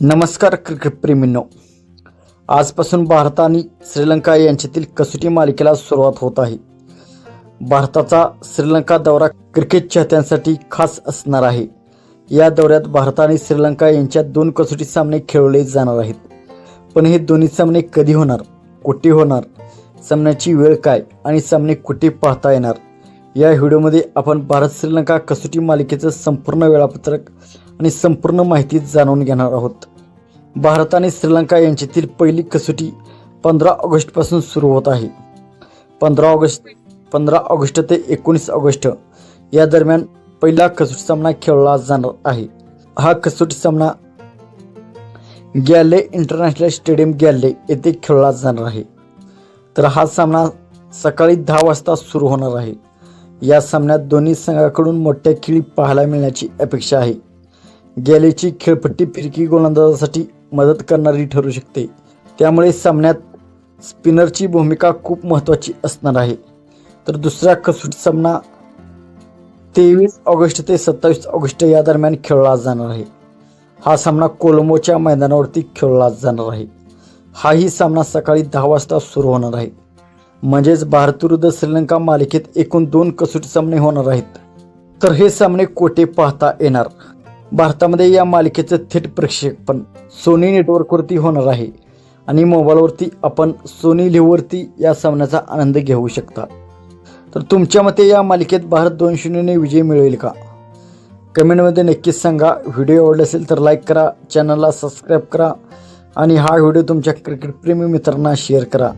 नमस्कार क्रिकेट प्रेमींनो, आजपासून भारत आणि श्रीलंका यांच्यातील कसोटी मालिकेला सुरुवात होत आहे. भारताचा श्रीलंका दौरा क्रिकेट चाहत्यांसाठी खास असणार आहे. या दौऱ्यात भारत आणि श्रीलंका यांच्यात 2 कसोटी सामने खेळवले जाणार आहेत. पण हे दोन्ही सामने कधी होणार, कुठे होणार, सामन्याची वेळ काय आणि सामने कुठे पाहता येणार, या व्हिडिओमध्ये आपण भारत श्रीलंका कसोटी मालिकेचं संपूर्ण वेळापत्रक आणि संपूर्ण माहिती जाणून घेणार आहोत. भारत आणि श्रीलंका यांच्यातील पहिली कसोटी 15 ऑगस्टपासून सुरू होत आहे. 15 ऑगस्ट ते 19 ऑगस्ट या दरम्यान पहिला कसोटी सामना खेळला जाणार आहे. हा कसोटी सामना गॅले इंटरनॅशनल स्टेडियम गॅले येथे खेळला जाणार आहे. तर हा सामना सकाळी 10 वाजता सुरू होणार आहे. या सामन्यात दोन्ही संघाकडून मोठ्या खेळी पाहायला मिळण्याची अपेक्षा आहे. गॅलेची खेळपट्टी फिरकी गोलंदाजासाठी मदत करणारी ठरू शकते, त्यामुळे सामन्यात स्पिनरची भूमिका खूप महत्त्वाची असणार आहे. तर दुसरा कसोटी सामना 23 ऑगस्ट ते 27 ऑगस्ट या दरम्यान खेळला जाणार आहे. हा सामना कोलंबोच्या मैदानावरती खेळला जाणार आहे. हाही सामना सकाळी 10 वाजता सुरू होणार आहे. म्हणजेच भारत विरुद्ध श्रीलंका मालिकेत एकूण 2 कसोटी सामने होणार आहेत. तर हे सामने कोठे पाहता येणार? भारतामध्ये या मालिकेचं थेट प्रक्षेपण सोनी नेटवर्कवरती होणार आहे आणि मोबाईलवरती आपण सोनी लिव्हवरती या सामन्याचा आनंद घेऊ शकता. तर तुमच्या मते या मालिकेत भारत 2-0 विजय मिळवेल का? कमेंटमध्ये नक्कीच सांगा. व्हिडिओ आवडला असेल तर लाईक करा, चॅनलला सबस्क्राईब करा आणि हा व्हिडिओ तुमच्या क्रिकेटप्रेमी मित्रांना शेअर करा.